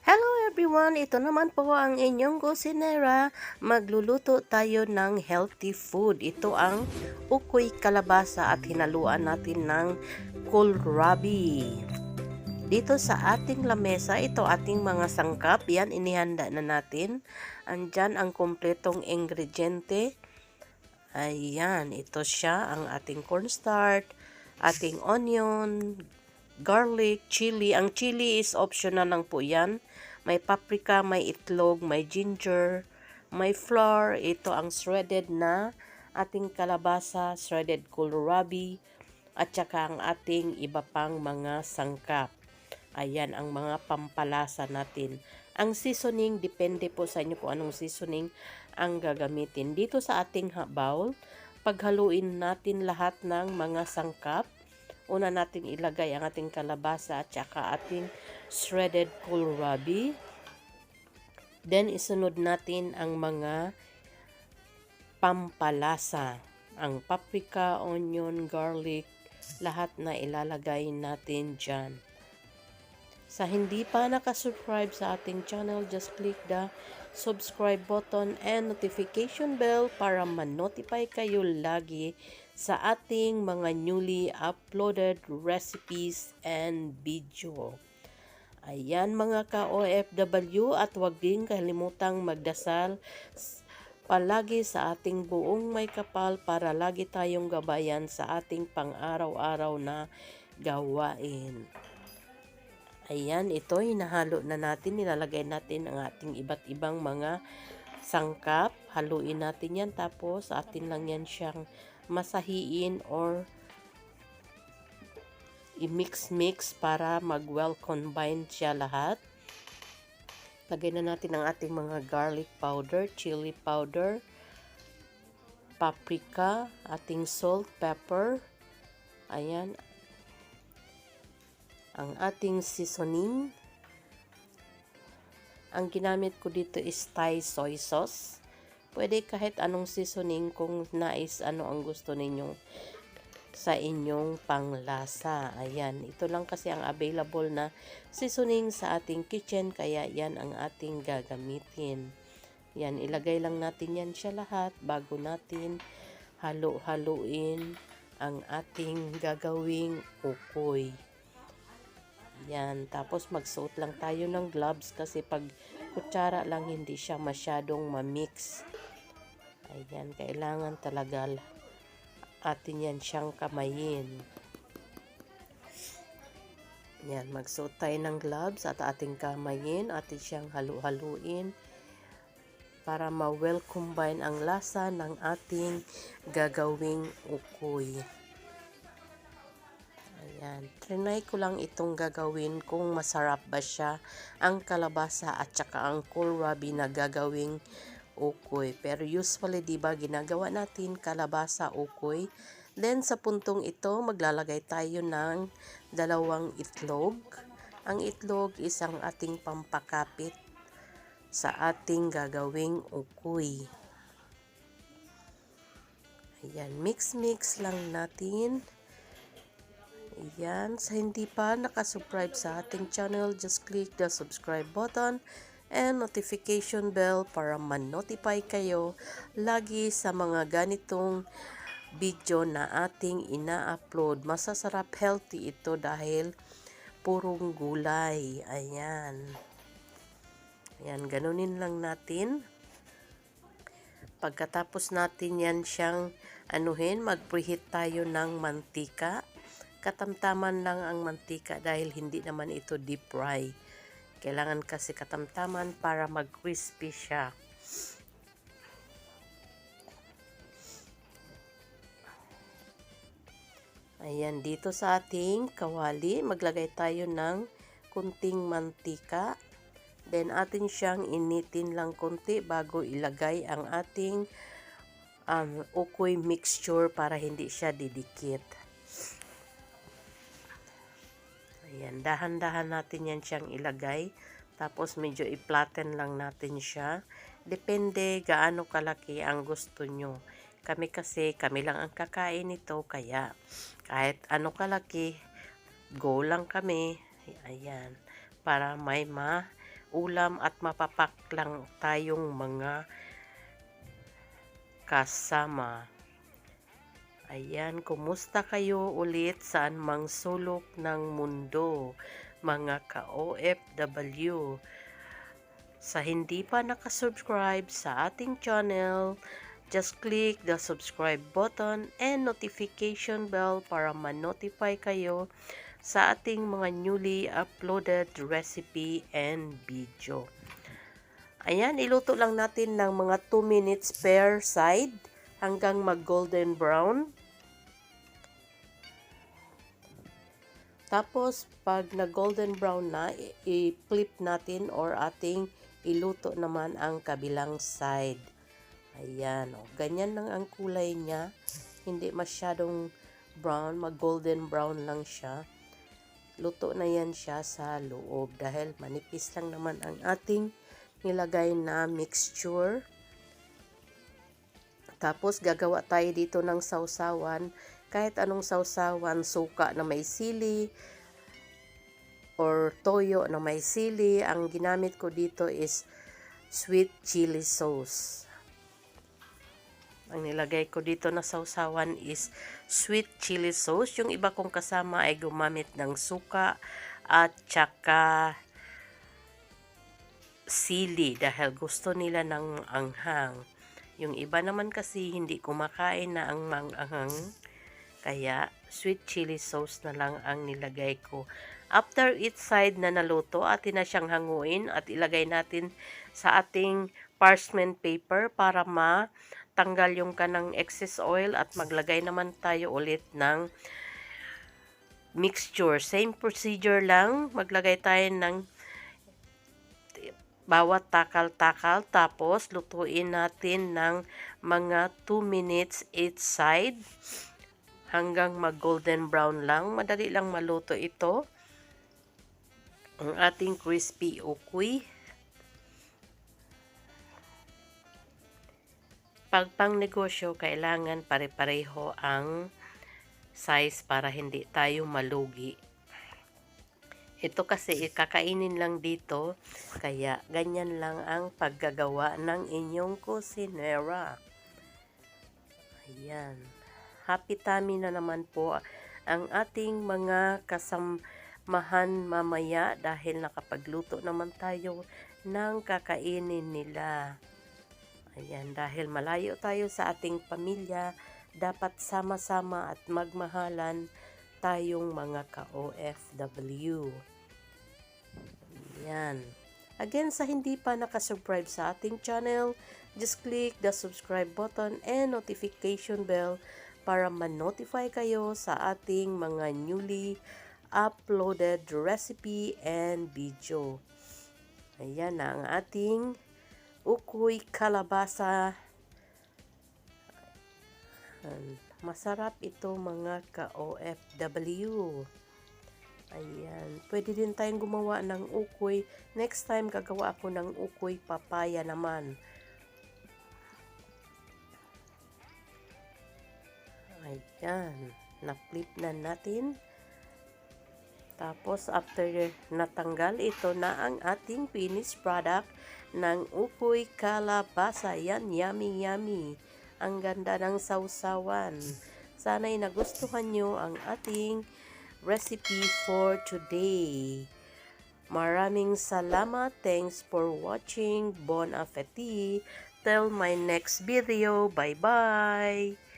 Hello everyone! Ito naman po ang inyong kusinera. Magluluto tayo ng healthy food. Ito ang ukoy kalabasa at hinaluan natin ng kohlrabi. Dito sa ating lamesa, ito ating mga sangkap. Yan, inihanda na natin. Andyan ang kompletong ingrediente. Ayan, ito siya ang ating cornstarch, ating onion, garlic, chili. Ang chili is optional lang po yan. May paprika, may itlog, may ginger, may flour. Ito ang shredded na ating kalabasa, shredded kohlrabi, at saka ang ating iba pang mga sangkap. Ayan ang mga pampalasa natin. Ang seasoning, depende po sa inyo kung anong seasoning ang gagamitin. Dito sa ating bowl, paghaluin natin lahat ng mga sangkap. Una natin ilagay ang ating kalabasa at saka ating shredded kohlrabi. Then isunod natin ang mga pampalasa. Ang paprika, onion, garlic, lahat na ilalagay natin dyan. Sa hindi pa nakasubscribe sa ating channel, just click the subscribe button and notification bell para ma-notify kayo lagi sa ating mga newly uploaded recipes and video. Ayan mga ka-OFW, at huwag din kalimutang magdasal palagi sa ating buong may kapal para lagi tayong gabayan sa ating pang-araw-araw na gawain. Ayan, ito hinahalo na natin, nilalagay natin ang ating iba't ibang mga sangkap. Haluin natin yan, tapos atin lang yan siyang masahiin or i-mix-mix para mag-well combined siya lahat. Lagay na natin ang ating mga garlic powder, chili powder, paprika, ating salt, pepper. Ayan. Ang ating seasoning. Ang ginamit ko dito is Thai soy sauce. Pwede kahit anong seasoning kung nais ano ang gusto ninyo sa inyong panglasa. Ayan, ito lang kasi ang available na seasoning sa ating kitchen, kaya yan ang ating gagamitin. Yan, ilagay lang natin yan siya lahat bago natin halo-haluin ang ating gagawing ukoy. Yan, tapos magsuot lang tayo ng gloves kasi pag kutsara lang hindi siya masyadong ma-mix. Ayan, kailangan talaga atin yan siyang kamayin. Yan, magsuot tayo ng gloves at ating kamayin, atin siyang halu-haluin para ma-well combine ang lasa ng ating gagawing ukoy. Ayan, trinay ko lang itong gagawin kung masarap ba siya ang kalabasa at saka ang kohlrabi na gagawing ukoy. Pero usually, diba, ginagawa natin kalabasa ukoy. Then, sa puntong ito, maglalagay tayo ng 2 itlog. Ang itlog is ang ating pampakapit sa ating gagawing ukoy. Ayan, mix-mix lang natin. Ayan, sa hindi pa nakasubscribe sa ating channel, just click the subscribe button and notification bell para ma-notify kayo lagi sa mga ganitong video na ating ina-upload. Masasarap, healthy ito dahil purong gulay. Ayan. Ayan, ganunin lang natin. Pagkatapos natin yan siyang anuhin, mag-preheat tayo ng mantika. Katamtaman lang ang mantika dahil hindi naman ito deep fry. Kailangan kasi katamtaman para mag-crispy siya. Ayan, dito sa ating kawali, maglagay tayo ng kunting mantika. Then, atin siyang initin lang kunti bago ilagay ang ating ukoy mixture para hindi siya didikit. Ayan, dahan-dahan natin yan siyang ilagay. Tapos medyo i-flatten lang natin siya. Depende gaano kalaki ang gusto nyo. Kami kasi, kami lang ang kakain nito. Kaya kahit ano kalaki, go lang kami. Ayan, para may ulam at mapapak lang tayong mga kasama. Ayan, kumusta kayo ulit saan mang sulok ng mundo, mga ka-OFW? Sa hindi pa nakasubscribe sa ating channel, just click the subscribe button and notification bell para ma-notify kayo sa ating mga newly uploaded recipe and video. Ayan, iluto lang natin ng mga 2 minutes per side hanggang mag-golden brown. Tapos, pag na-golden brown na, i-flip natin or ating iluto naman ang kabilang side. Ayan, o. Ganyan lang ang kulay niya. Hindi masyadong brown, mag-golden brown lang siya. Luto na yan siya sa loob dahil manipis lang naman ang ating nilagay na mixture. Tapos, gagawa tayo dito ng sausawan. Kahit anong sausawan, suka na may sili, or toyo na may sili. Ang ginamit ko dito is sweet chili sauce. Ang nilagay ko dito na sausawan is sweet chili sauce. Yung iba kong kasama ay gumamit ng suka at tsaka sili dahil gusto nila ng anghang. Yung iba naman kasi hindi kumakain na ang manghang. Kaya sweet chili sauce na lang ang nilagay ko. After each side na naluto, atin na siyang hanguin at ilagay natin sa ating parchment paper para matanggal yung kanang excess oil at maglagay naman tayo ulit ng mixture. Same procedure lang, maglagay tayo ng bawat takal-takal tapos lutuin natin ng mga 2 minutes each side hanggang mag-golden brown lang. Madali lang maluto ito. Ang ating crispy ukoy. Pag pang negosyo, kailangan pare-pareho ang size para hindi tayo malugi. Ito kasi kakainin lang dito, kaya ganyan lang ang paggagawa ng inyong kusinera. Ayan. Happy tummy na naman po ang ating mga kasamahan mamaya dahil nakapagluto naman tayo ng kakainin nila. Ayan, dahil malayo tayo sa ating pamilya, dapat sama-sama at magmahalan tayong mga ka-OFW. Ayan. Again, sa hindi pa nakasubscribe sa ating channel, just click the subscribe button and notification bell para ma-notify kayo sa ating mga newly uploaded recipe and video. Ayan na ang ating ukoy kalabasa. Masarap ito mga ka-OFW. Ayan. Pwede din tayong gumawa ng ukoy. Next time, gagawa ako ng ukoy papaya naman. Ayan. Na-flip na natin. Tapos, after natanggal, ito na ang ating finished product ng ukoy kalabasa. Yan, yummy, yummy. Ang ganda ng sausawan. Sana'y nagustuhan nyo ang ating recipe for today. Maraming salamat. Thanks for watching. Bon appetit. Till my next video. Bye-bye.